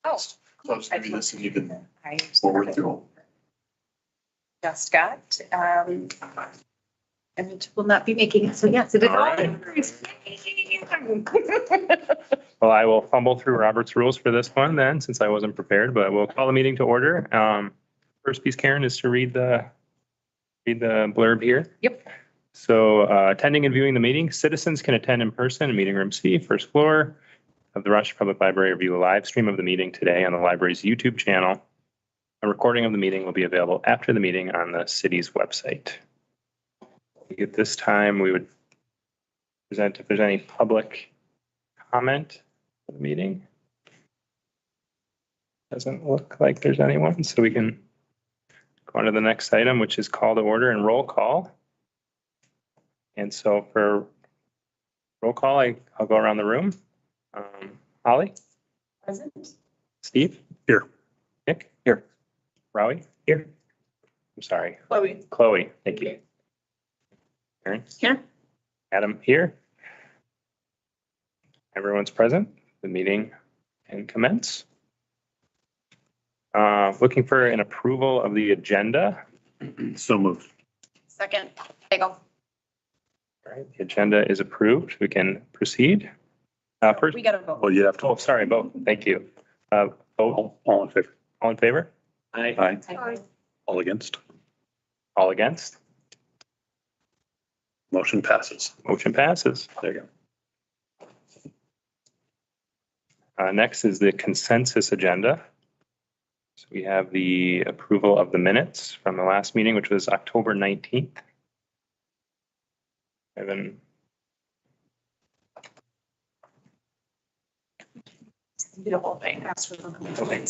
Oh. So I was doing this and you can I forward through. just got, and will not be making it. So yes, it is. All right. Well, I will fumble through Robert's rules for this one then, since I wasn't prepared, but we'll call the meeting to order. First piece, Karen, is to read the blurb here. Yep. So attending and viewing the meeting, citizens can attend in person in meeting room C, first floor of the Rochester Public Library, or view a live stream of the meeting today on the library's YouTube channel. A recording of the meeting will be available after the meeting on the city's website. At this time, we would present if there's any public comment for the meeting. Doesn't look like there's anyone, so we can go on to the next item, which is call to order and roll call. And so for roll call, I'll go around the room. Holly? Present. Steve? Here. Nick? Here. Rowie? Here. I'm sorry. Chloe. Chloe, thank you. Karen? Here. Adam here. Everyone's present. The meeting can commence. Looking for an approval of the agenda. So moved. Second. Bagel. All right, the agenda is approved. We can proceed. First, We gotta vote. Well, you have to. oh, sorry, vote. Thank you. Vote. All in favor? All in favor? Aye. Aye. All against? All against? Motion passes. Motion passes. There you go. Next is the consensus agenda. So we have the approval of the minutes from the last meeting, which was October 19th. Evan, Do the whole thing. Ask for the Okay.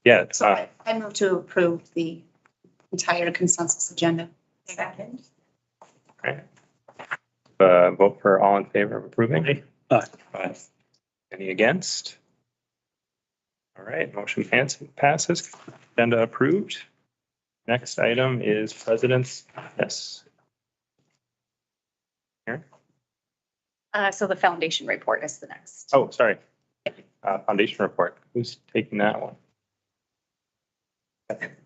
yeah, So I move to approve the entire consensus agenda. Second. vote for all in favor of approving. Aye. Any against? All right, motion passes. Agenda approved. Next item is president's. Yes. So the foundation report is the next. Oh, sorry. Foundation report. Who's taking that one?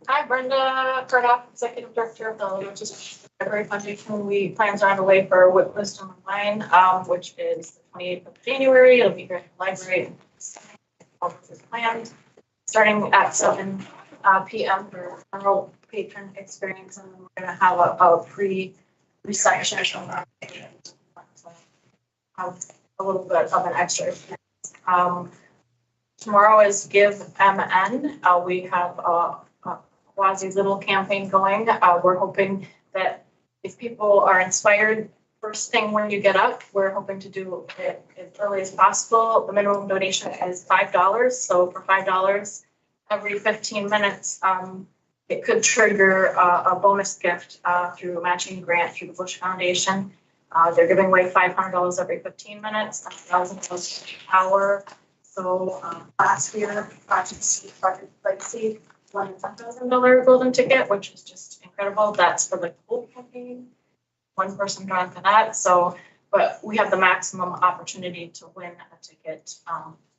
Hi, Brenda Kurdoff, Executive Director of the Rochester Library Foundation. Plans are on the way for Whip Wisdom Online, which is the 28th of January. It'll be here at the library. Is planned, starting at 7 p.m. for general patron experience, and then we're going to have a pre-reception. Have a little bit of an extra experience. Tomorrow is Give MN. We have a quasi little campaign going. We're hoping that if people are inspired first thing when you get up, we're hoping to do it as early as possible. The minimum donation is $5. So for $5 every 15 minutes, it could trigger a bonus gift through a matching grant through the Bush Foundation. They're giving away $500 every 15 minutes, $1,000 per hour. So last year, Project Legacy won a $10,000 golden ticket, which is just incredible. That's for the whole campaign. One person drawn for that. So, but we have the maximum opportunity to win a ticket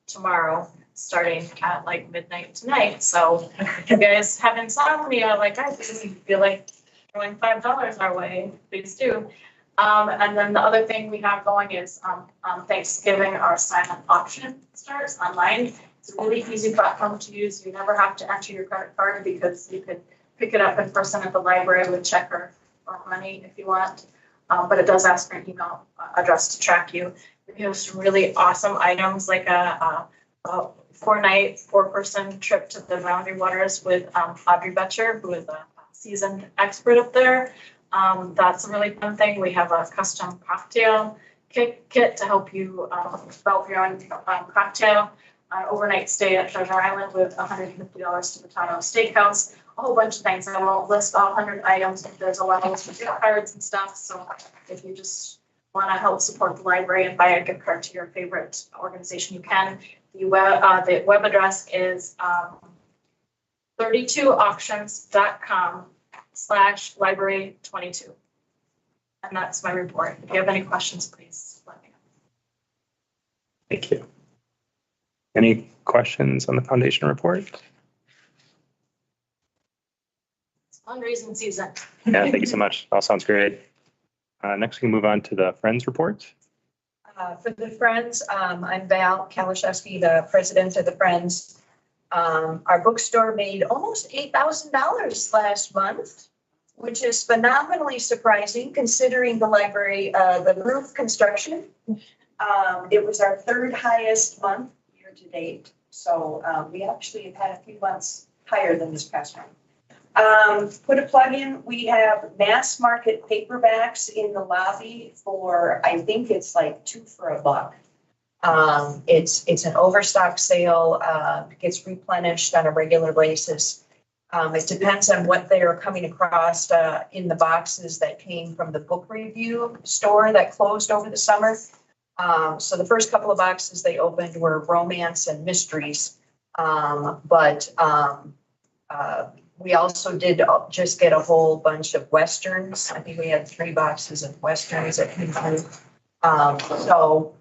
tomorrow, starting at like midnight tonight. So if you guys have insomnia, like I feel like throwing $5 our way, please do. And then the other thing we have going is Thanksgiving, our silent auction starts online. It's a really easy platform to use. You never have to enter your credit card because you could pick it up in person at the library with check or money if you want. But it does ask for an email address to track you. We have some really awesome items like a 4-night, 4-person trip to the Boundary Waters with Audrey Betcher, who is a seasoned expert up there. That's a really fun thing. We have a custom cocktail kit to help you develop your own cocktail. Overnight stay at Treasure Island with $150 to the Toronto Steakhouse. A whole bunch of things. I won't list all 100 items, but there's allowance for gift cards and stuff. So if you just want to help support the library and buy a gift card to your favorite organization, you can. The web address is 32auctions.com/library22. And that's my report. If you have any questions, please let me know. Thank you. Any questions on the foundation report? It's fundraising season. Yeah, thank you so much. All sounds great. Next, we can move on to the Friends report. For the Friends, I'm Val Kalashewski, the president of the Friends. Our bookstore made almost $8,000 last month, which is phenomenally surprising considering the library, the roof construction. It was our third highest month year to date. So we actually have had a few months higher than this past one. Put a plug in, we have mass market paperbacks in the lobby for, I think it's like 2 for $1. It's an overstock sale, gets replenished on a regular basis. It depends on what they are coming across in the boxes that came from the book review store that closed over the summer. So the first couple of boxes they opened were romance and mysteries. We also did just get a whole bunch of Westerns. I think we had 3 boxes of Westerns that came through. So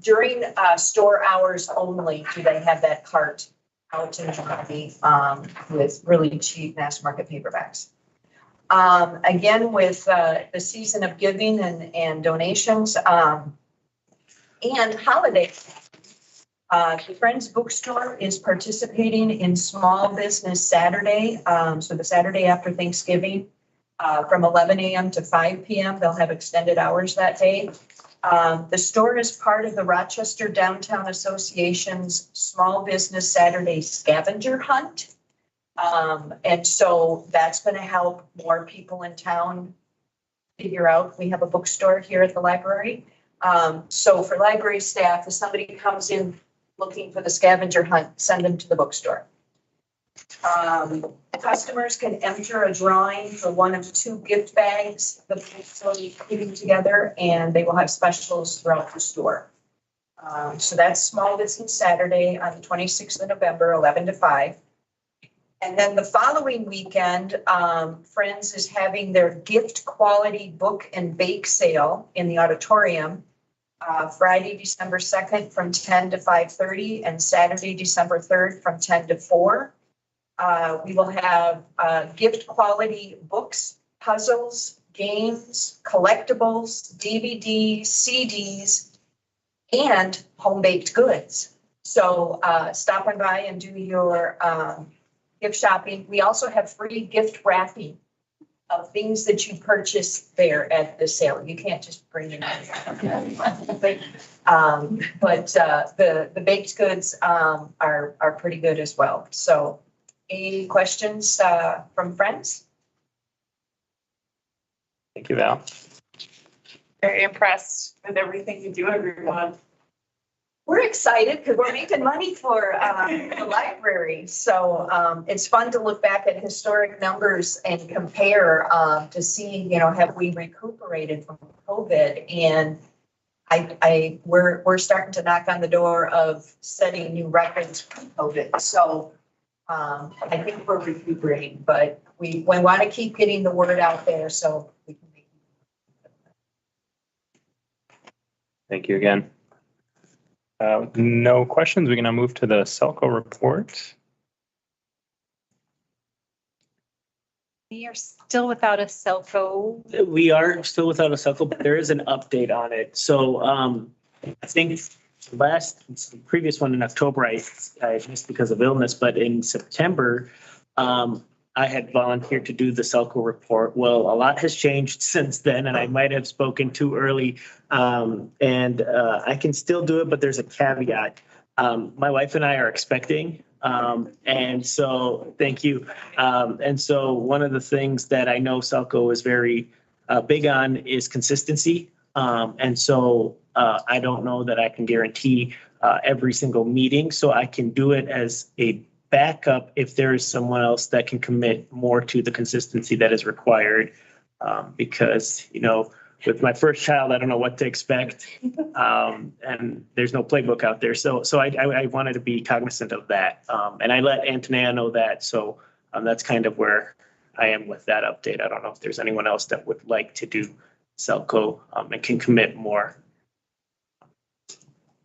during store hours only do they have that cart out in the lobby with really cheap mass market paperbacks. Again, with the season of giving and donations and holidays, the Friends Bookstore is participating in Small Business Saturday. So the Saturday after Thanksgiving, from 11 a.m. to 5 p.m. They'll have extended hours that day. The store is part of the Rochester Downtown Association's Small Business Saturday Scavenger Hunt. And so that's going to help more people in town figure out we have a bookstore here at the library. So for library staff, if somebody comes in looking for the scavenger hunt, send them to the bookstore. Customers can enter a drawing for one of 2 gift bags the bookstore is putting together, and they will have specials throughout the store. So that's Small Business Saturday on the 26th of November, 11 to 5. And then the following weekend, Friends is having their gift quality book and bake sale in the auditorium. Friday, December 2nd from 10 to 5:30 and Saturday, December 3rd from 10 to 4. We will have gift quality books, puzzles, games, collectibles, DVDs, CDs, and home baked goods. So stop on by and do your gift shopping. We also have free gift wrapping of things that you purchase there at the sale. You can't just bring it in. But the baked goods are pretty good as well. So any questions from Friends? Thank you, Val. Very impressed with everything you do every month. We're excited because we're making money for the library. So it's fun to look back at historic numbers and compare to see, have we recuperated from COVID? And we're starting to knock on the door of setting new records pre-COVID. So I think we're recuperating, but we want to keep getting the word out there so we can make. Thank you again. No questions. We can now move to the Selco report. We are still without a Selco. We are still without a Selco, but there is an update on it. So I think the previous one in October, I missed because of illness, but in September, I had volunteered to do the Selco report. Well, a lot has changed since then, and I might have spoken too early. I can still do it, but there's a caveat. My wife and I are expecting. And so, thank you. And so one of the things that I know Selco is very big on is consistency. And so I don't know that I can guarantee every single meeting. So I can do it as a backup if there is someone else that can commit more to the consistency that is required. Because, with my first child, I don't know what to expect. And there's no playbook out there. So I wanted to be cognizant of that. And I let Antonia know that. So that's kind of where I am with that update. I don't know if there's anyone else that would like to do Selco and can commit more.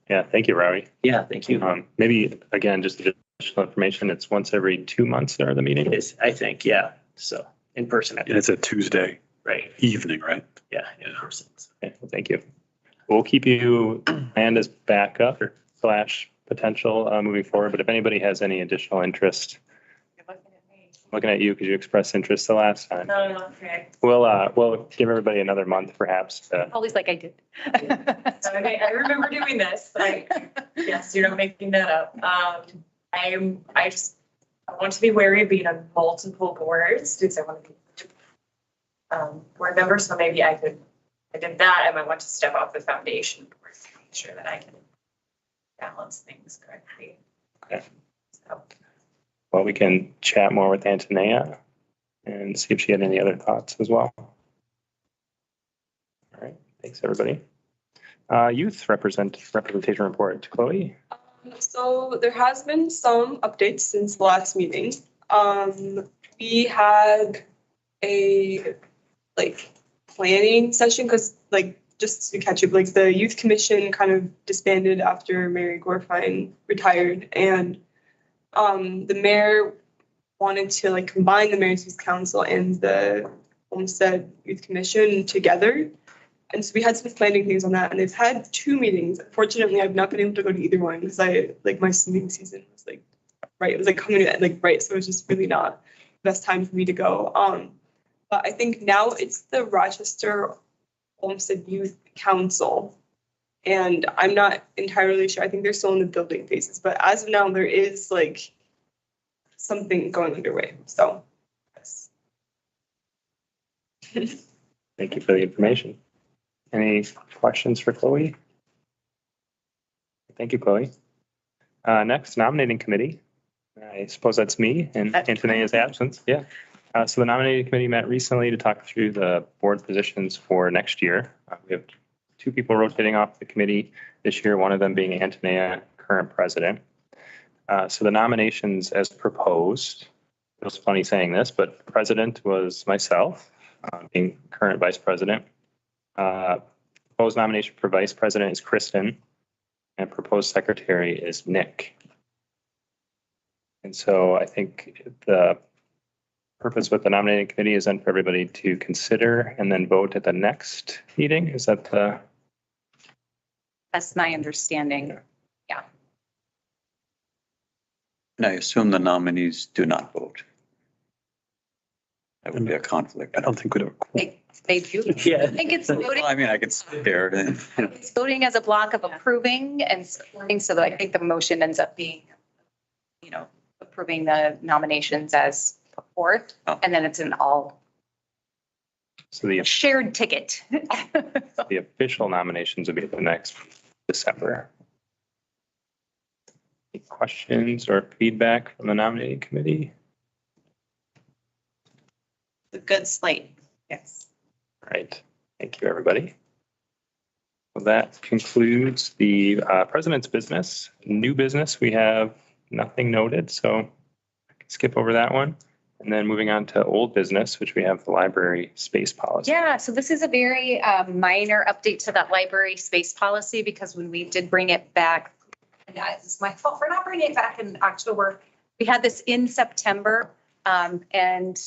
Yeah, thank you, Rowie. Yeah, thank you. Maybe, again, just additional information, it's once every 2 months are the meeting. It is, I think, yeah. So in person, And it's a Tuesday right? evening, right? Yeah, in person. Okay, well, thank you. We'll keep you and as backup / potential moving forward, but if anybody has any additional interest, looking at you because you expressed interest the last time. No, okay. We'll give everybody another month perhaps to, Always like I did. Okay, I remember doing this. Yes, you're not making that up. I want to be wary of being on multiple boards because I want to be board member, so maybe I did that. I might want to step off the foundation board to make sure that I can balance things correctly. Okay. So. well, we can chat more with Antonia and see if she had any other thoughts as well. All right, thanks, everybody. Youth representation report, Chloe. So there has been some updates since the last meeting. We had a planning session because just to catch up, the youth commission kind of disbanded after Mary Gorfine retired, and the mayor wanted to combine the mayor's youth council and the Homestead Youth Commission together. And so we had some planning things on that, and they've had 2 meetings. Unfortunately, I've not been able to go to either one because my swimming season was right. It was coming to right, so it was just really not the best time for me to go. But I think now it's the Rochester Homestead Youth Council, and I'm not entirely sure. I think they're still in the building phases, but as of now, there is something going underway. So, yes. Thank you for the information. Any questions for Chloe? Thank you, Chloe. Next, nominating committee. I suppose that's me in Antonia's absence. Yeah. So the nominating committee met recently to talk through the board positions for next year. We have 2 people rotating off the committee this year, one of them being Antonia, current president. So the nominations as proposed, it was funny saying this, but president was myself, being current vice president. Proposed nomination for vice president is Kristen, and proposed secretary is Nick. And so I think the purpose with the nominating committee is then for everybody to consider and then vote at the next meeting. Is that the? That's my understanding. And I assume the nominees do not vote. That would be a conflict. I don't think we'd have. They do. Yeah. I think it's voting. Well, I mean, I could sit there and, It's voting as a block of approving and supporting, so that I think the motion ends up being, approving the nominations as put forth, Oh. and then it's an all So the shared ticket. official nominations would be the next December. Any questions or feedback from the nominating committee? A good slate. Yes. All right. Thank you, everybody. Well, that concludes the president's business. New business, we have nothing noted, so I can skip over that one. And then moving on to old business, which we have the library space policy. Yeah, so this is a very minor update to that library space policy, because when we did bring it back, and it's my fault for not bringing it back in October. We had this in September, and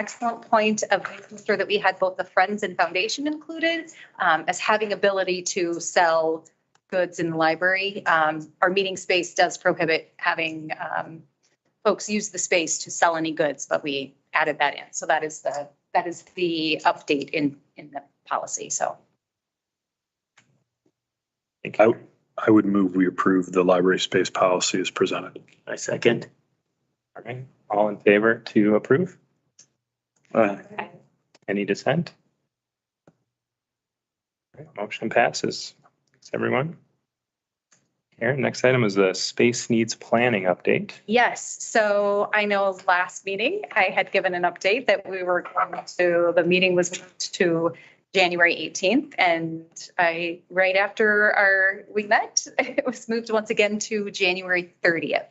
excellent point of making sure that we had both the Friends and Foundation included as having ability to sell goods in the library. Our meeting space does prohibit having folks use the space to sell any goods, but we added that in. So that is the update in the policy. So. Thank you. I would move we approve the library space policy as presented. I second. All right. All in favor to approve? uh, Any dissent? All right, motion passes. Thanks, everyone. Karen, next item is the space needs planning update. Yes, so I know last meeting I had given an update that the meeting was moved to January 18th, and right after we met, it was moved once again to January 30th.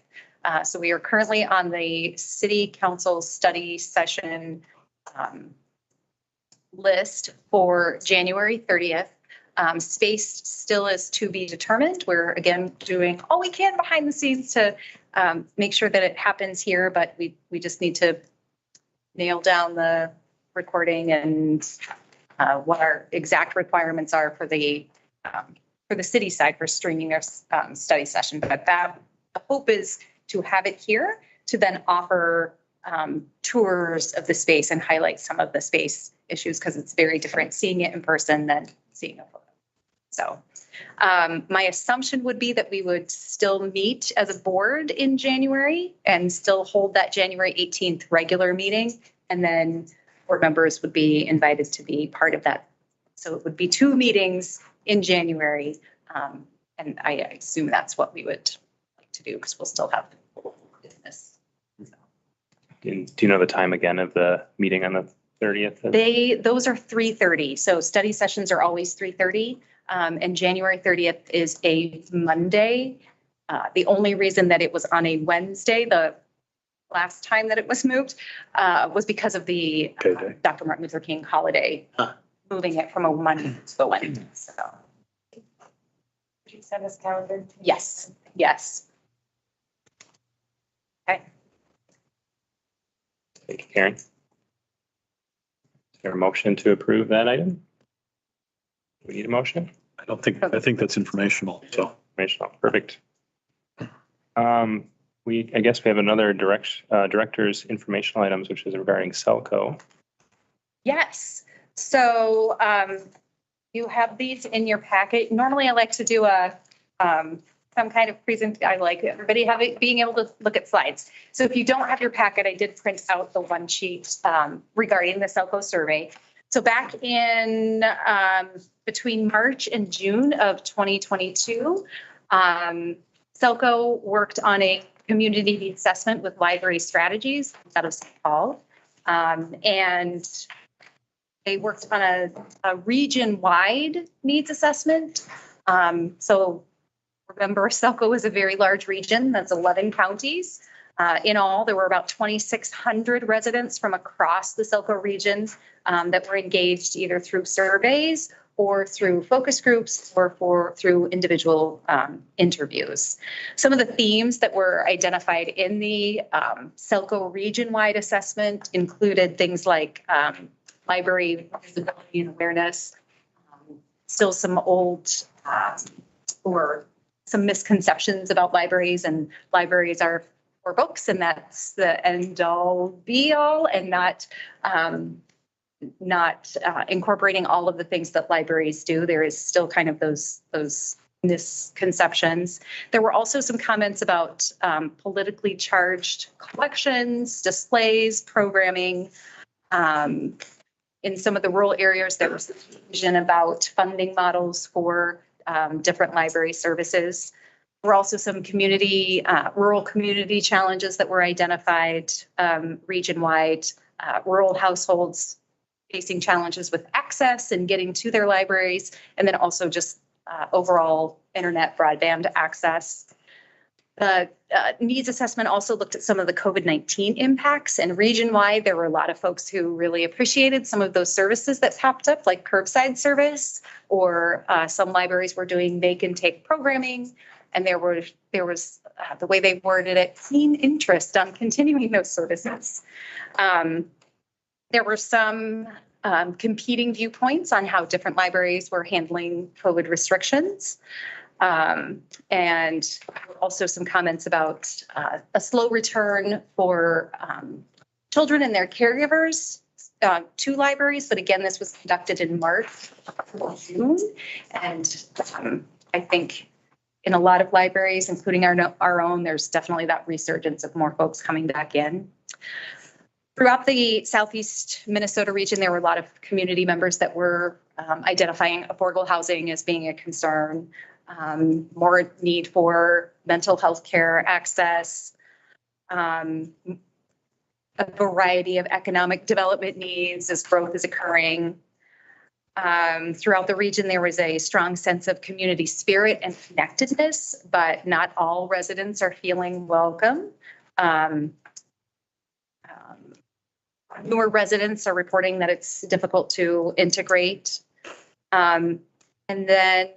So we are currently on the city council study session list for January 30th. Space still is to be determined. We're again doing all we can behind the scenes to make sure that it happens here, but we just need to nail down the recording and what our exact requirements are for the city side for streaming our study session. But that the hope is to have it here to then offer tours of the space and highlight some of the space issues, because it's very different seeing it in person than seeing a photo. So my assumption would be that we would still meet as a board in January and still hold that January 18th regular meeting. And then board members would be invited to be part of that. So it would be 2 meetings in January. And I assume that's what we would like to do, because we'll still have business. Do you know the time again of the meeting on the 30th? Those are 3:30. So study sessions are always 3:30. And January 30th is a Monday. The only reason that it was on a Wednesday, the last time that it was moved, was because of the Okay. Dr. Martin Luther King holiday, moving it from a Monday to a Wednesday. So, Could you send us calendar? yes. Okay. Thank you, Karen. Is there a motion to approve that item? Do we need a motion? I think that's informational, so. Informational, perfect. I guess we have another director's informational items, which is regarding Celco. Yes. So you have these in your packet. Normally I like to do some kind of I like everybody being able to look at slides. So if you don't have your packet, I did print out the one sheet regarding the Celco survey. So back in between March and June of 2022, Celco worked on a community needs assessment with library strategies out of St. Paul. And they worked on a region-wide needs assessment. So remember, Celco is a very large region. That's 11 counties. In all, there were about 2,600 residents from across the Celco region that were engaged either through surveys or through focus groups or through individual interviews. Some of the themes that were identified in the Celco region-wide assessment included things like library visibility and awareness, still some old or some misconceptions about libraries, and libraries are for books, and that's the end all be all, and not incorporating all of the things that libraries do. There is still kind of those misconceptions. There were also some comments about politically charged collections, displays, programming. In some of the rural areas, there was vision about funding models for different library services. There were also some rural community challenges that were identified region-wide, rural households facing challenges with access and getting to their libraries, and then also just overall internet broadband access. The needs assessment also looked at some of the COVID-19 impacts, and region-wide, there were a lot of folks who really appreciated some of those services that popped up, like curbside service, or some libraries were doing make and take programming, and there was the way they worded it, keen interest on continuing those services. There were some competing viewpoints on how different libraries were handling COVID restrictions. And also some comments about a slow return for children and their caregivers to libraries. But again, this was conducted in March or June. And I think in a lot of libraries, including our own, there's definitely that resurgence of more folks coming back in. Throughout the Southeast Minnesota region, there were a lot of community members that were identifying affordable housing as being a concern, more need for mental health care access, a variety of economic development needs as growth is occurring. Throughout the region, there was a strong sense of community spirit and connectedness, but not all residents are feeling welcome. Newer residents are reporting that it's difficult to integrate. And then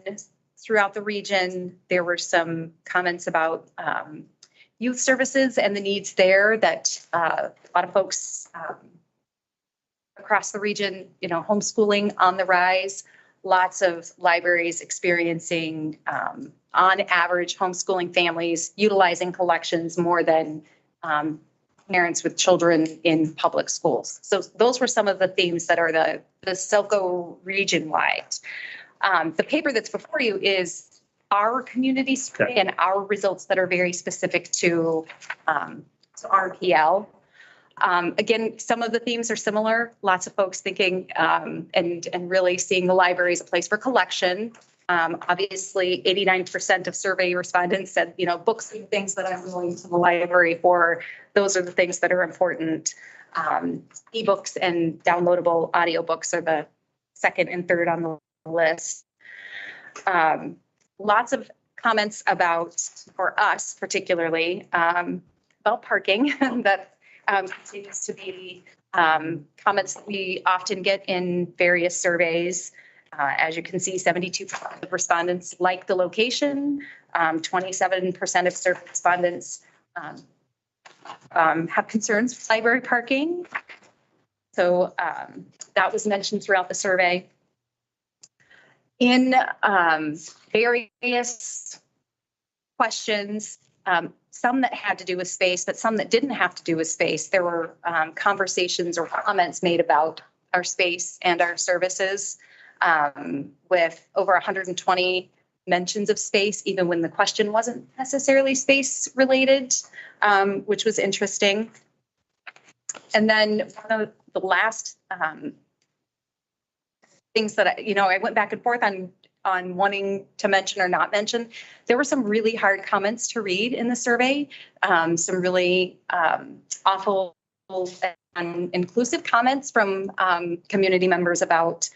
throughout the region, there were some comments about youth services and the needs there that a lot of folks across the region, homeschooling on the rise, lots of libraries experiencing, on average, homeschooling families utilizing collections more than parents with children in public schools. So those were some of the themes that are the Selco region-wide. The paper that's before you is our community survey and our results that are very specific to RPL. Again, some of the themes are similar. Lots of folks thinking and really seeing the library as a place for collection. Obviously, 89% of survey respondents said, books and things that I'm going to the library for. Those are the things that are important. Ebooks and downloadable audiobooks are the second and third on the list. Lots of comments about, for us particularly, about parking that continues to be comments that we often get in various surveys. As you can see, 72% of respondents like the location. 27% of survey respondents have concerns with library parking. So that was mentioned throughout the survey. In various questions, some that had to do with space, but some that didn't have to do with space, there were conversations or comments made about our space and our services, with over 120 mentions of space, even when the question wasn't necessarily space related, which was interesting. And then one of the last things that I went back and forth on wanting to mention or not mention, there were some really hard comments to read in the survey, some really awful and inclusive comments from community members about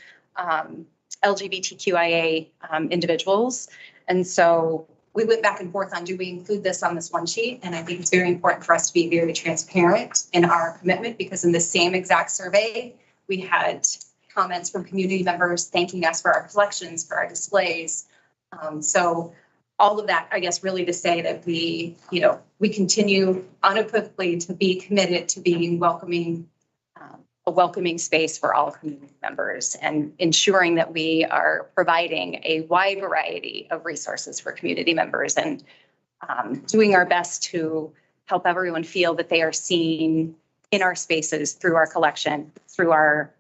LGBTQIA individuals. And so we went back and forth on, do we include this on this one sheet? And I think it's very important for us to be very transparent in our commitment, because in the same exact survey, we had comments from community members thanking us for our collections, for our displays. So all of that, I guess, really to say that we continue unequivocally to be committed to being a welcoming space for all community members and ensuring that we are providing a wide variety of resources for community members and doing our best to help everyone feel that they are seen in our spaces through our collection, through our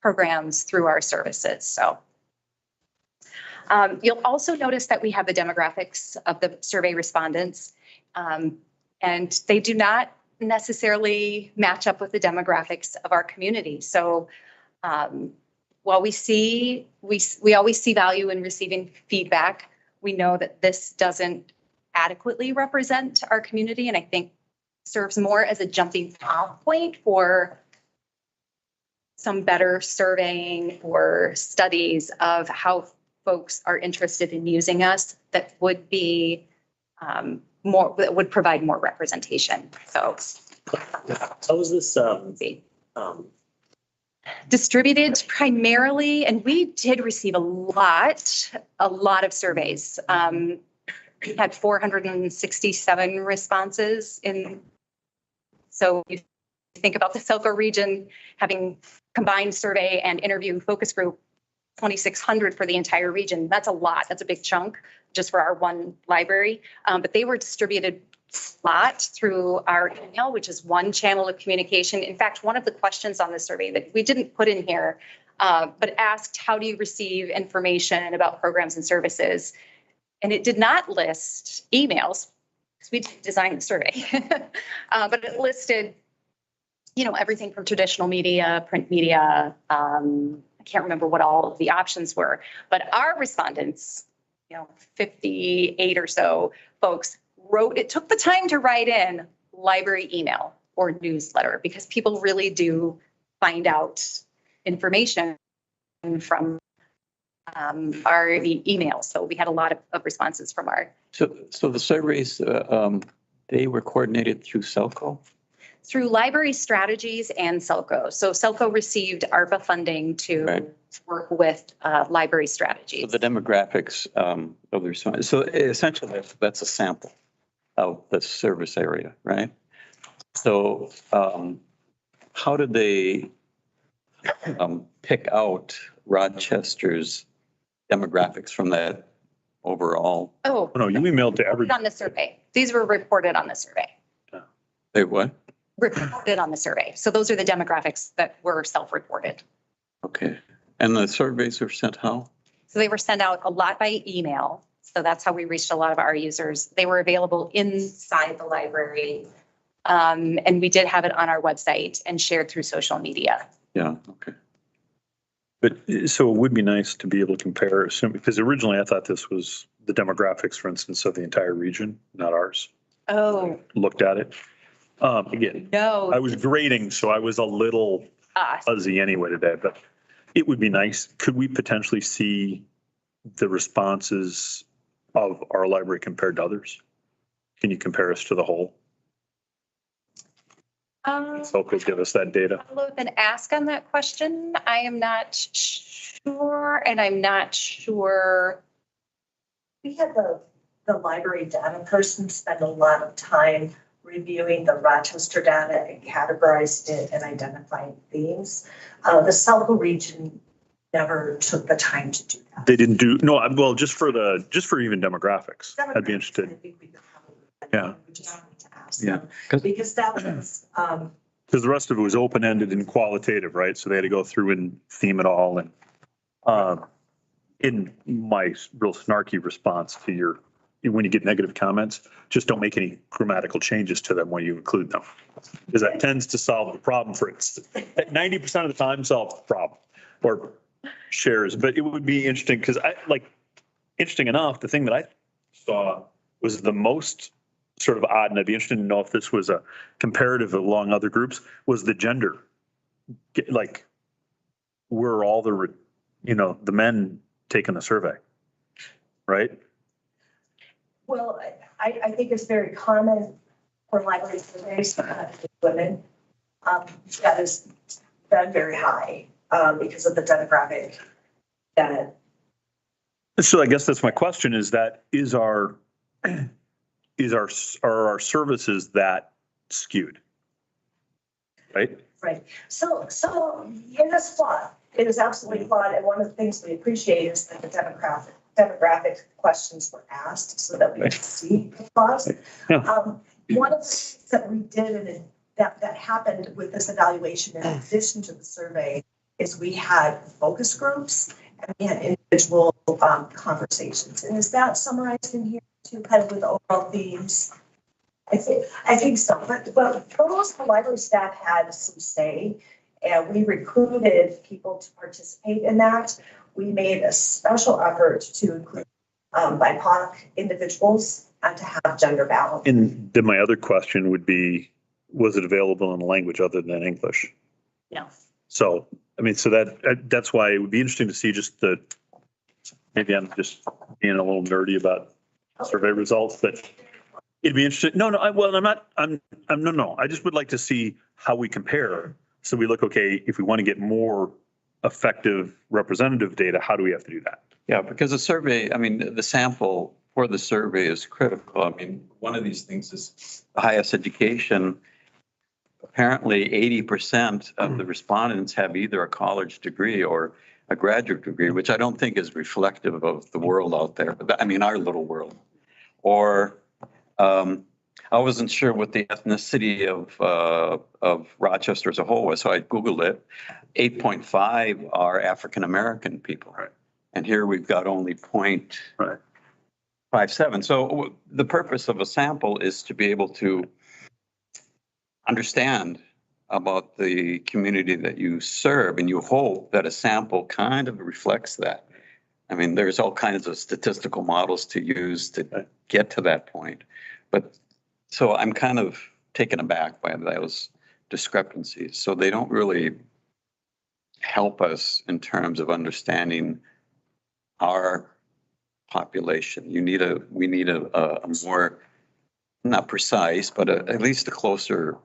programs, through our services. So you'll also notice that we have the demographics of the survey respondents, and they do not necessarily match up with the demographics of our community. So while we always see value in receiving feedback, we know that this doesn't adequately represent our community, and I think serves more as a jumping off point for some better surveying or studies of how folks are interested in using us that would be that would provide more representation. So how is this distributed primarily, and we did receive a lot of surveys. We had 467 responses so you think about the Selco region having combined survey and interview focus group, 2,600 for the entire region. That's a lot. That's a big chunk just for our one library. But they were distributed a lot through our email, which is one channel of communication. In fact, one of the questions on the survey that we didn't put in here, but asked, how do you receive information about programs and services? And it did not list emails, because we didn't design the survey, but it listed everything from traditional media, print media. I can't remember what all of the options were, but our respondents, 58 or so folks took the time to write in library email or newsletter, because people really do find out information from our emails. So we had a lot of responses from our. So the surveys, they were coordinated through Selco? Through Library Strategies and Selco. So Selco received ARPA funding to work with library So strategies. the demographics of the response, so essentially that's a sample of the service area, right? So how did they pick out Rochester's demographics from that overall? Oh, Oh, no, you emailed to every, on the survey. These were reported on the survey. They what? Reported on the survey. So those are the demographics that were self-reported. Okay. And the surveys were sent how? So they were sent out a lot by email. So that's how we reached a lot of our users. They were available inside the library. And we did have it on our website and shared through social media. Yeah, okay. but so it would be nice to be able to compare, because originally I thought this was the demographics, for instance, of the entire region, not ours. Oh, Looked at it. Again, no. I was grading, so I was a little fuzzy anyway today, but it would be nice. Could we potentially see the responses of our library compared to others? Can you compare us to the whole? So could give us that data. Follow up and ask on that question. I am not sure, and I'm not sure. We had the library data person spend a lot of time reviewing the Rochester data and categorized it and identifying themes. The Selco region never took the time to do that. They didn't do, no, well, just for even demographics, I'd be interested. I think we could probably- Yeah. We just need to ask Yeah. them. Because that was, Because the rest of it was open-ended and qualitative, right? So they had to go through and theme it all. And in my real snarky response to your, when you get negative comments, just don't make any grammatical changes to them when you include them. Because that tends to solve the problem for it. 90% of the time solves the problem or shares. But it would be interesting because interesting enough, the thing that I saw was the most sort of odd, and I'd be interested to know if this was a comparative along other groups, was the gender. Like, were all the men taking the survey, right? well, I think it's very common for library surveys to have women. That has been very high because of the demographic that. So I guess that's my question is are our services that skewed? Right? Right. So it is flawed. It is absolutely flawed. And one of the things we appreciate is that the demographic questions were asked so that we can see the flaws. Yeah. One of the things that we did and that happened with this evaluation in addition to the survey is we had focus groups and we had individual conversations. And is that summarized in here too, kind of with overall themes? I think so, but most of the library staff had some say, and we recruited people to participate in that. We made a special effort to include BIPOC individuals and to have gender balance. And then my other question would be, was it available in a language other than English? No. So, I mean, so that's why it would be interesting to see just maybe I'm just being a little nerdy about survey results, but it'd be interesting. No, I just would like to see how we compare. So we look, okay, if we want to get more effective representative data, how do we have to do that? Yeah, because the survey, I mean, the sample for the survey is critical. I mean, one of these things is the highest education. Apparently 80% of the respondents have either a college degree or a graduate degree, which I don't think is reflective of the world out there. But I mean, our little world. Or I wasn't sure what the ethnicity of Rochester as a whole was, so I Googled it. 8.5 are African-American people. Right. And here we've got only 0.57. So the purpose of a sample is to be able to understand about the community that you serve, and you hope that a sample kind of reflects that. I mean, there's all kinds of statistical models to use to get to that point. But so I'm kind of taken aback by those discrepancies. So they don't really help us in terms of understanding our population. We need a more, not precise, but at least a closer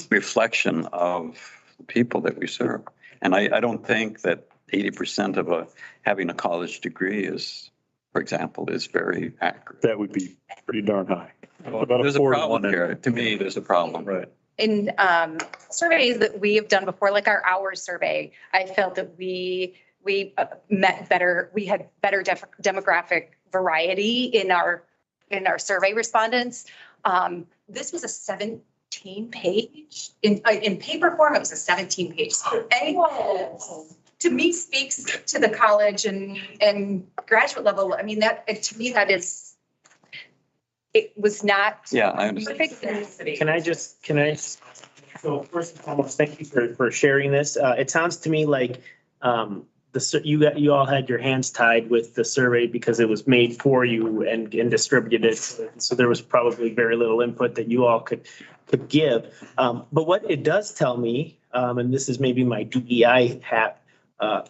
reflection of the people that we serve. And I don't think that 80% of having a college degree is, for example, is very accurate. That would be pretty darn high. About There's a 4 to problem 1 here. To me, there's a problem. Right. In surveys that we have done before, like our hours survey, I felt that we met better, we had better demographic variety in our survey respondents. This was a 17-page, in paper form, it was a 17-page survey. To me, speaks to the college and graduate level. I mean, that, to me, that is, it was not. Yeah, I understand. Perfect. So first and foremost, thank you for sharing this. It sounds to me like you all had your hands tied with the survey because it was made for you and distributed. So there was probably very little input that you all could give. But what it does tell me, and this is maybe my DEI hat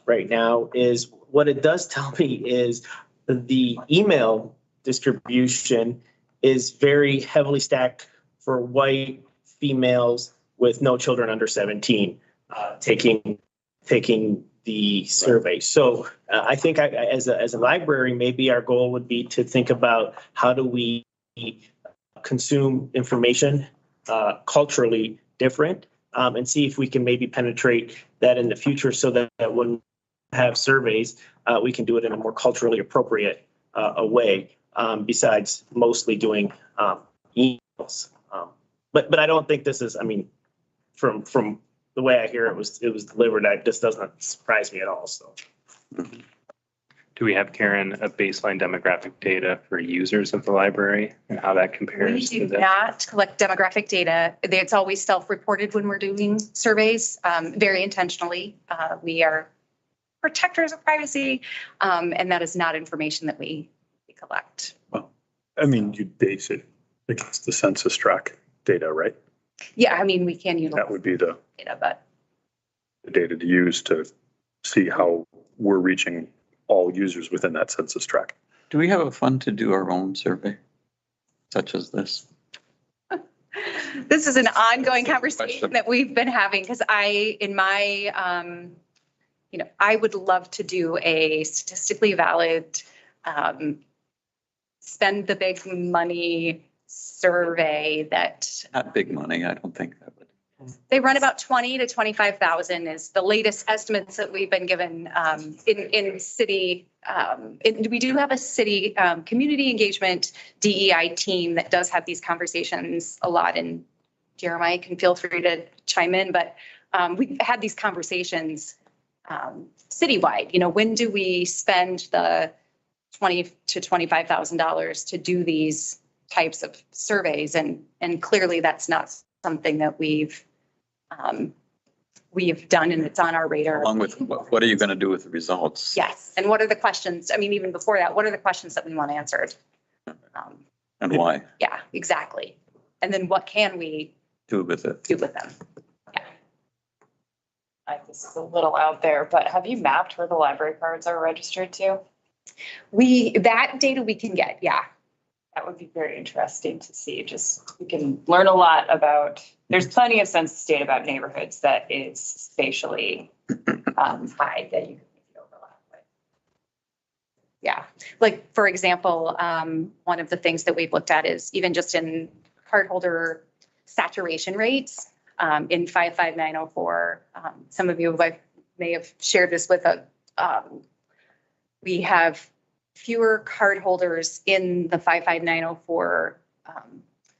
right now, is what it does tell me is the email distribution is very heavily stacked for white females with no children under 17 taking the survey. So I think as a library, maybe our goal would be to think about how do we consume information culturally different, and see if we can maybe penetrate that in the future so that when we have surveys, we can do it in a more culturally appropriate way, besides mostly doing emails. But I don't think this is, I mean, from the way I hear it was delivered, this doesn't surprise me at all, so. Do we have, Karen, a baseline demographic data for users of the library and how that We compares do to the? not collect demographic data. It's always self-reported when we're doing surveys, very intentionally. We are protectors of privacy, and that is not information that we collect. Well, I mean, you'd base it against the census tract data, right? Yeah, I mean, we can utilize That would be the data, but data to use to see how we're reaching all users within that census tract. Do we have a fund to do our own survey such as this? this is an ongoing conversation Question. that we've been having because I would love to do a statistically valid, spend the big money survey that Not big money. I don't think that would. they run about 20 to 25,000 is the latest estimates that we've been given in city. We do have a city community engagement DEI team that does have these conversations a lot. And Jeremiah can feel free to chime in, but we've had these conversations citywide. When do we spend the $20,000 to $25,000 to do these types of surveys? And clearly that's not something that we've done and it's on our radar. Along with, what are you going to do with the results? Yes. And what are the questions? I mean, even before that, what are the questions that we want answered? And why? Yeah, exactly. And then what can we Do with it. do with them? This is a little out there, but have you mapped where the library cards are registered to? That data we can get, yeah. That would be very interesting to see. We can learn a lot about, there's plenty of census data about neighborhoods that is spatially high that you can overlap with. Yeah, like, for example, one of the things that we've looked at is even just in cardholder saturation rates in 55904. Some of you may have shared this with we have fewer cardholders in the 55904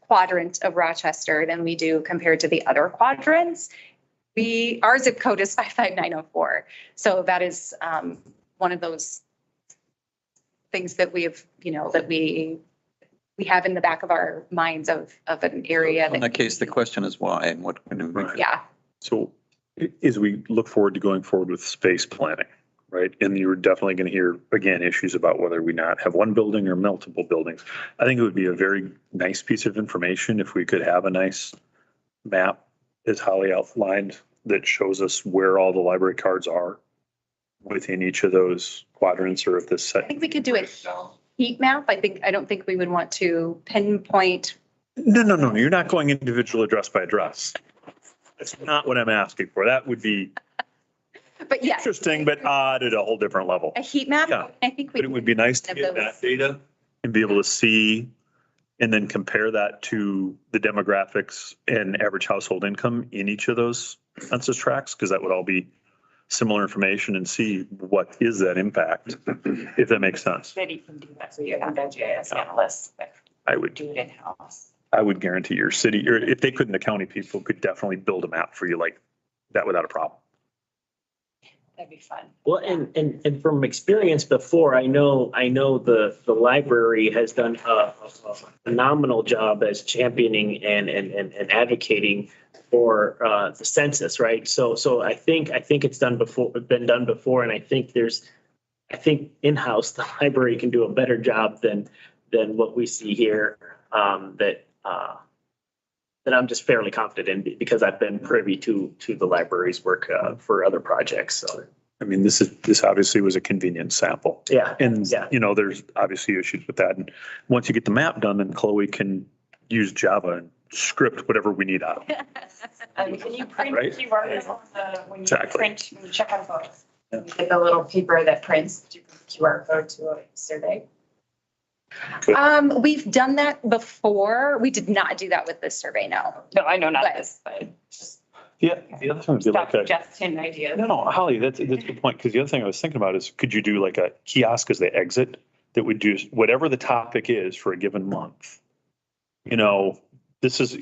quadrant of Rochester than we do compared to the other quadrants. Our zip code is 55904. So that is one of those things that we have, that we have in the back of our minds of an area. In that case, the question is why and what can we do? Yeah. So as we look forward to going forward with space planning, right? And you're definitely going to hear, again, issues about whether we not have one building or multiple buildings. I think it would be a very nice piece of information if we could have a nice map, as Holly outlined, that shows us where all the library cards are within each of those quadrants, or if this set. I think we could do a heat map. I don't think we would want to pinpoint. No. You're not going individual address by address. That's not what I'm asking for. That would be. But yeah, Interesting, but odd at a whole different level. a heat map, Yeah. I think we. But it would be nice to Of get those. that data and be able to see and then compare that to the demographics and average household income in each of those census tracts, because that would all be similar information, and see what is that impact, if that makes sense. That you can do that, so you have a GIS analyst that I would, do it in-house. I would guarantee your city, or if they couldn't, the county people could definitely build a map for you like that without a problem. That'd be fun. Well, and from experience before, I know the library has done a phenomenal job as championing and advocating for the census, right? So I think it's been done before, and I think in-house, the library can do a better job than what we see here, that I'm just fairly confident in, because I've been privy to the library's work for other projects, so. I mean, this obviously was a convenient sample. Yeah. And, Yeah. there's obviously issues with that. And once you get the map done, then Chloe can use Java and script whatever we need out of it. Can you print Right. QR codes when you Exactly. when you check out photos? Yeah. You get the little paper that prints QR code to a survey. We've done that before. We did not do that with this survey, no. No, I know not But- this, but just Yeah, the other thing would be like stop a, suggesting ideas. no, Holly, that's a good point. Because the other thing I was thinking about is, could you do like a kiosk as they exit that would do whatever the topic is for a given month? This is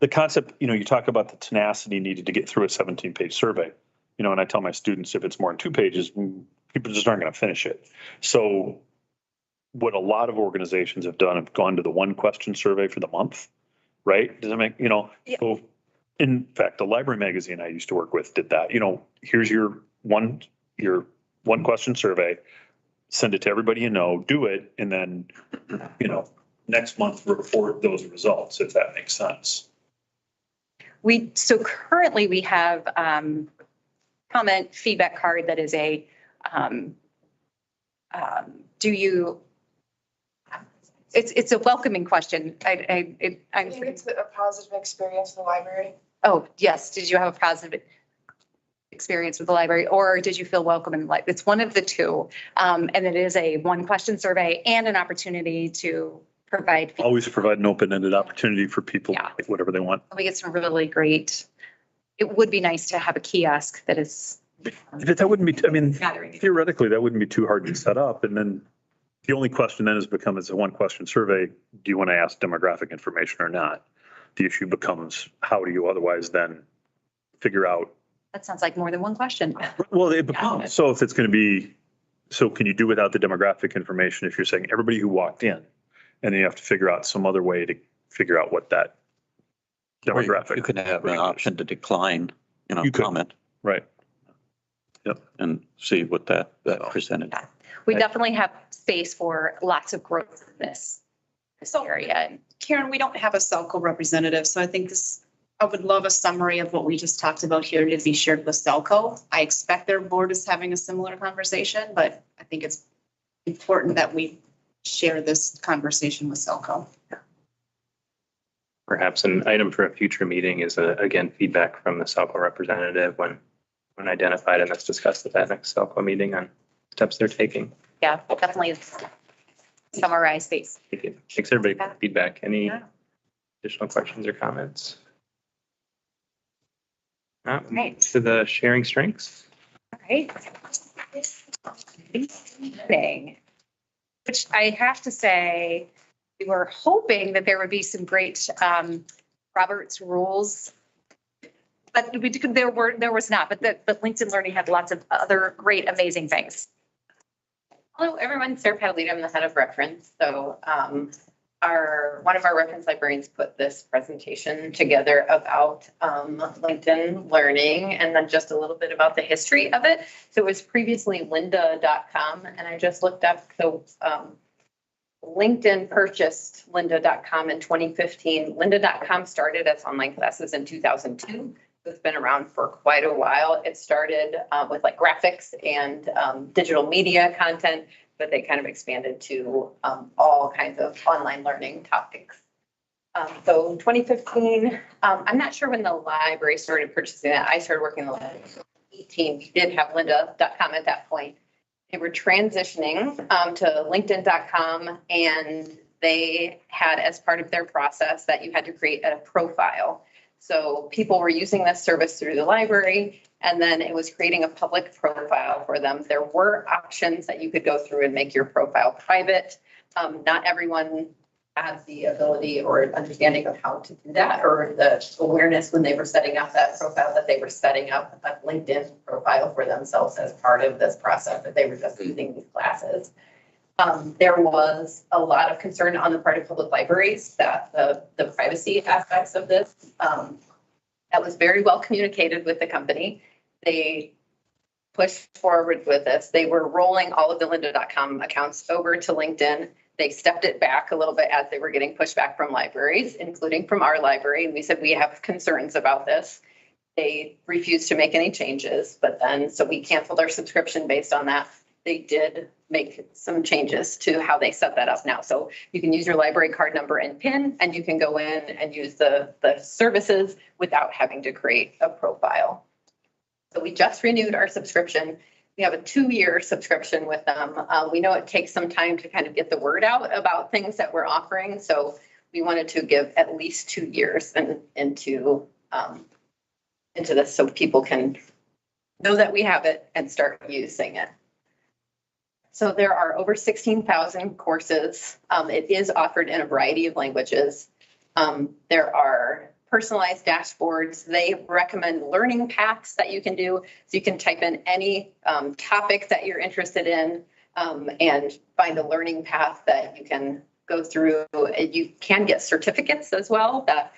the concept, you talk about the tenacity needed to get through a 17-page survey. And I tell my students, if it's more than 2 pages, people just aren't going to finish it. So what a lot of organizations have done, have gone to the 1-question survey for the month, right? Does that make, Yeah. so in fact, the library magazine I used to work with did that. Here's your one question survey, send it to everybody do it, and then, next month report those results, if that makes sense. So currently we have comment feedback card that is a, it's a welcoming question. I think it's a positive experience for the library. Oh, yes. Did you have a positive experience with the library, or did you feel welcome in life? It's one of the two. And it is a 1-question survey and an opportunity to provide. Always provide an open-ended opportunity for people, Yeah. like whatever they want. We get some really great, it would be nice to have a kiosk that is That wouldn't be, gathering. theoretically, that wouldn't be too hard to set up. And then the only question then has become, it's a 1-question survey. Do you want to ask demographic information or not? The issue becomes, how do you otherwise then figure out? That sounds like more than one question. Well, it becomes, so if it's going to be, so can you do without the demographic information if you're saying everybody who walked in? And then you have to figure out some other way to figure out what that Or you demographic. could have an option to decline, You could. comment Right. and see what that presented. We definitely have space for lots of growth in this area. And Karen, we don't have a Selco representative, so I think I would love a summary of what we just talked about here to be shared with Selco. I expect their board is having a similar conversation, but I think it's important that we share this conversation with Selco. Perhaps an item for a future meeting is, again, feedback from the Selco representative when identified, and let's discuss at that next Selco meeting on steps they're taking. yeah, definitely summarize these. Thanks, everybody, for feedback. Any Yeah. additional questions or comments? Right. To the sharing strengths. All right. Thing, which I have to say, we were hoping that there would be some great Robert's rules. But there was not, but LinkedIn Learning had lots of other great, amazing things. Hello, everyone. Sarah Padalito, I'm the head of reference. So one of our reference librarians put this presentation together about LinkedIn Learning, and then just a little bit about the history of it. So it was previously lynda.com, and I just looked up. So LinkedIn purchased lynda.com in 2015. Lynda.com started as online classes in 2002. It's been around for quite a while. It started with like graphics and digital media content, but they kind of expanded to all kinds of online learning topics. So 2015, I'm not sure when the library started purchasing that. I started working in the library in 2018. We did have lynda.com at that point. They were transitioning to linkedin.com, and they had as part of their process that you had to create a profile. So people were using this service through the library, and then it was creating a public profile for them. There were options that you could go through and make your profile private. Not everyone had the ability or understanding of how to do that, or the awareness when they were setting up that profile, that they were setting up a LinkedIn profile for themselves as part of this process, that they were just using these classes. There was a lot of concern on the part of public libraries that the privacy aspects of this, that was very well communicated with the company. They pushed forward with this. They were rolling all of the lynda.com accounts over to LinkedIn. They stepped it back a little bit as they were getting pushback from libraries, including from our library. And we said, we have concerns about this. They refused to make any changes, but then, so we canceled our subscription based on that. They did make some changes to how they set that up now. So you can use your library card number and PIN, and you can go in and use the services without having to create a profile. So we just renewed our subscription. We have a 2-year subscription with them. We know it takes some time to kind of get the word out about things that we're offering. So we wanted to give at least 2 years into this so people can know that we have it and start using it. So there are over 16,000 courses. It is offered in a variety of languages. There are personalized dashboards. They recommend learning paths that you can do. So you can type in any topic that you're interested in and find a learning path that you can go through. You can get certificates as well that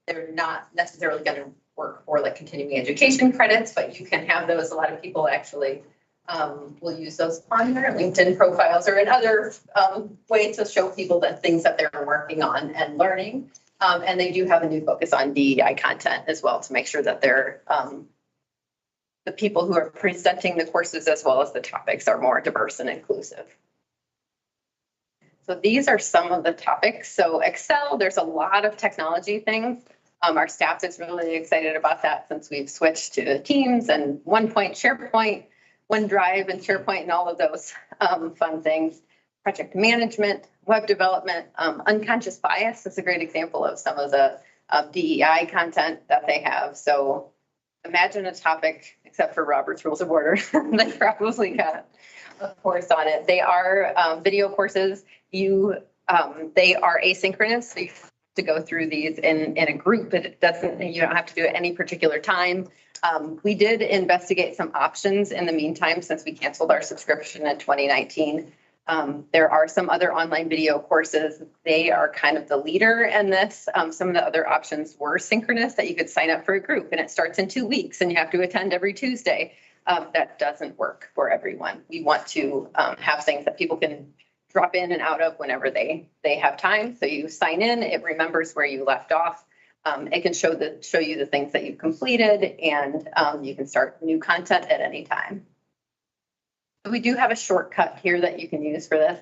they're not necessarily going to work for like continuing education credits, but you can have those. A lot of people actually will use those on their LinkedIn profiles or in other ways to show people the things that they're working on and learning. And they do have a new focus on DEI content as well to make sure that they're the people who are presenting the courses as well as the topics are more diverse and inclusive. So these are some of the topics. So Excel, there's a lot of technology things. Our staff is really excited about that since we've switched to Teams and OnePoint, SharePoint, OneDrive and SharePoint and all of those fun things. Project management, web development, unconscious bias is a great example of some of the DEI content that they have. So imagine a topic, except for Robert's Rules of Order, they probably got a course on it. They are video courses. They are asynchronous. So you have to go through these in a group, but it doesn't, you don't have to do it at any particular time. We did investigate some options in the meantime, since we canceled our subscription in 2019. There are some other online video courses. They are kind of the leader in this. Some of the other options were synchronous, that you could sign up for a group and it starts in 2 weeks and you have to attend every Tuesday. That doesn't work for everyone. We want to have things that people can drop in and out of whenever they have time. So you sign in, it remembers where you left off. It can show you the things that you've completed, and you can start new content at any time. We do have a shortcut here that you can use for this.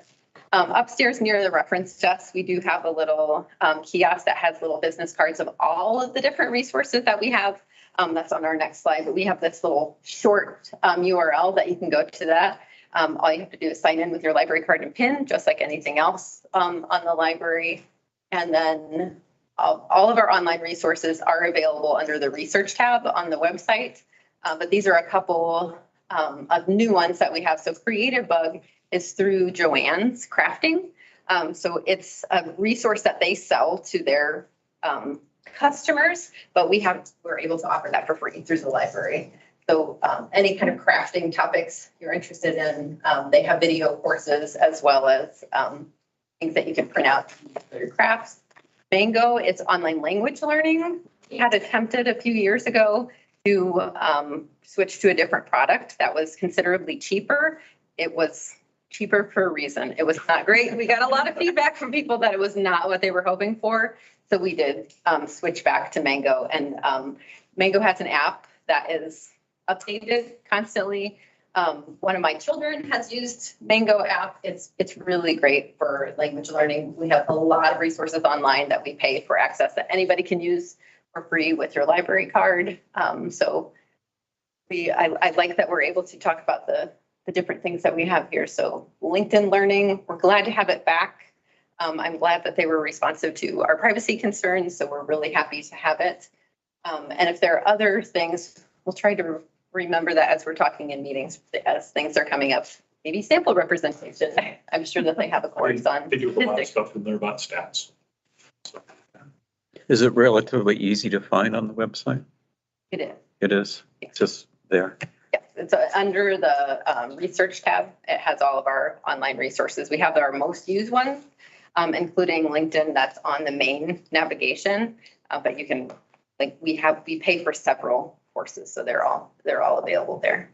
Upstairs near the reference desk, we do have a little kiosk that has little business cards of all of the different resources that we have. That's on our next slide, but we have this little short URL that you can go to that. All you have to do is sign in with your library card and PIN, just like anything else on the library. And then all of our online resources are available under the research tab on the website. But these are a couple of new ones that we have. So Creative Bug is through Joanne's Crafting. So it's a resource that they sell to their customers, but we're able to offer that for free through the library. So any kind of crafting topics you're interested in, they have video courses as well as things that you can print out for your crafts. Mango, it's online language learning. We had attempted a few years ago to switch to a different product that was considerably cheaper. It was cheaper for a reason. It was not great. We got a lot of feedback from people that it was not what they were hoping for. So we did switch back to Mango, and Mango has an app that is updated constantly. One of my children has used Mango app. It's really great for language learning. We have a lot of resources online that we pay for access that anybody can use for free with your library card. So I like that we're able to talk about the different things that we have here. So LinkedIn Learning, we're glad to have it back. I'm glad that they were responsive to our privacy concerns, so we're really happy to have it. And if there are other things, we'll try to remember that as we're talking in meetings, as things are coming up. Maybe sample representation. I'm sure that they have a course on. They do a lot of stuff in there about stats. Is it relatively easy to find on the website? It is. It is, Yes. just there. Yes, it's under the research tab. It has all of our online resources. We have our most used ones, including LinkedIn, that's on the main navigation. But you can, like, we pay for several courses, so they're all available there.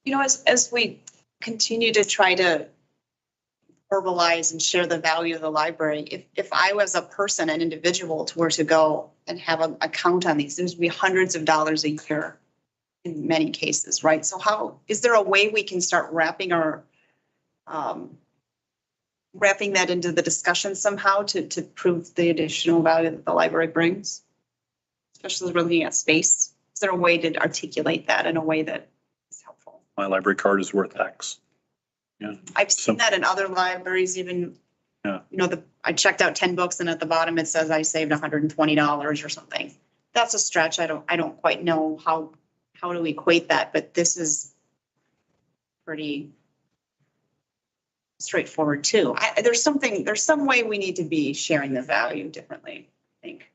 You know, as we continue to try to verbalize and share the value of the library, if I was a person, an individual, were to go and have an account on these, there's be hundreds of dollars a year in many cases, right? So how, is there a way we can start wrapping that into the discussion somehow to prove the additional value that the library brings? Especially as we're looking at space. Is there a way to articulate that in a way that is helpful? My library card is worth X. Yeah. I've seen that in other libraries, even, Yeah. you know, I checked out 10 books and at the bottom it says I saved $120 or something. That's a stretch. I don't quite know how to equate that, but this is pretty straightforward too. There's some way we need to be sharing the value differently, I think.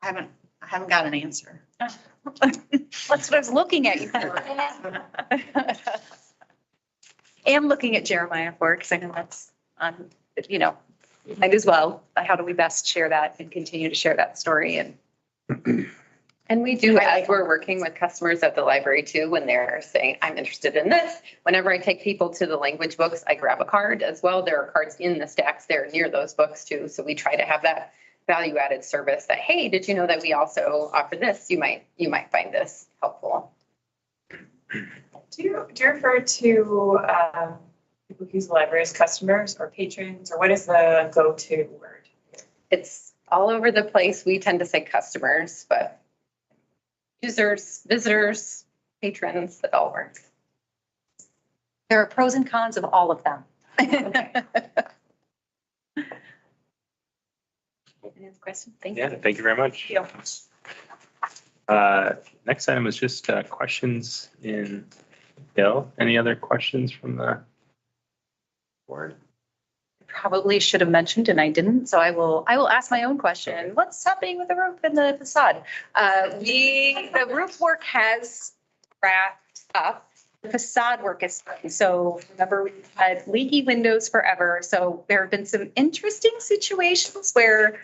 I haven't got an answer. That's what I was looking at you for. And looking at Jeremiah for, because I know that's on, you know, might as well. How do we best share that and continue to share that story? And we do, as we're working with customers at the library too, when they're saying, I'm interested in this, whenever I take people to the language books, I grab a card as well. There are cards in the stacks there near those books too. So we try to have that value added service that, hey, did you know that we also offer this? You might find this helpful. Do you refer to people who use the library as customers or patrons, or what is the go-to word? It's all over the place. We tend to say customers, but users, visitors, patrons, it all works. There are pros and cons of all of them. Any other question? Thank you. Yeah, thank you very much. Next item is just questions in Bill. Any other questions from the board? Probably should have mentioned and I didn't, so I will ask my own question. What's happening with the roof and the facade? The roof work has wrapped up. The facade work is starting. So remember, we've had leaky windows forever. So there have been some interesting situations where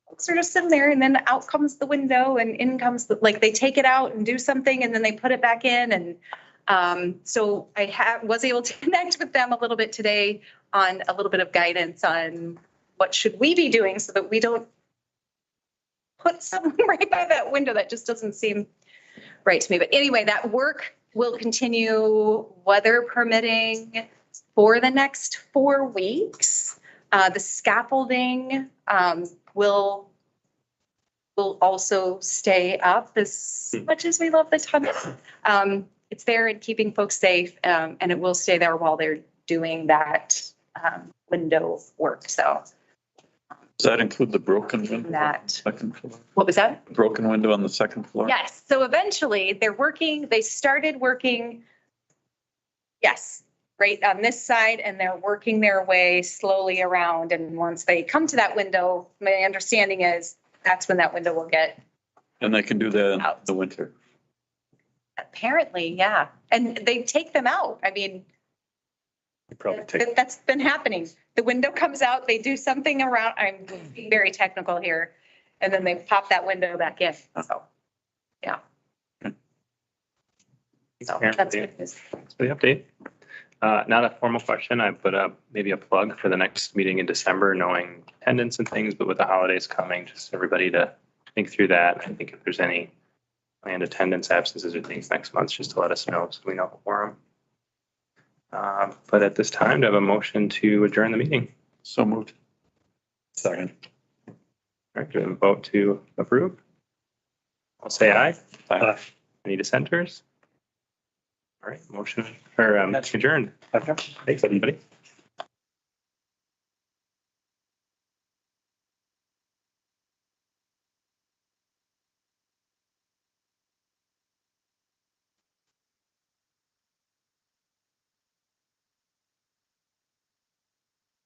folks are just sitting there and then out comes the window and in comes like they take it out and do something and then they put it back in. And so I was able to connect with them a little bit today on a little bit of guidance on what should we be doing so that we don't put someone right by that window. That just doesn't seem right to me. But anyway, that work will continue, weather permitting, for the next 4 weeks. The scaffolding will also stay up as much as we love the tunnel. It's there and keeping folks safe, and it will stay there while they're doing that window work. So Does that include the broken window? on the That- second floor? what was that? Broken window on the second floor? Yes. So eventually they started working, yes, right on this side, and they're working their way slowly around. And once they come to that window, my understanding is that's when that window will get, And they can do that in Out. the winter. apparently, yeah. And they take them out. I mean, You probably take, that's been happening. The window comes out, they do something around, I'm being very technical here, and then they pop that window back in. So, yeah. So that's good news. Thanks for the update. Not a formal question. I put up maybe a plug for the next meeting in December, knowing attendance and things, but with the holidays coming, just everybody to think through that. I think if there's any planned attendance absences or things next month, just to let us know so we know quorum. But at this time, to have a motion to adjourn the meeting. So moved. second. All right, do we have a vote to approve? I'll say aye. Aye. Any dissenters? All right, motion or adjourned. Thanks, everybody.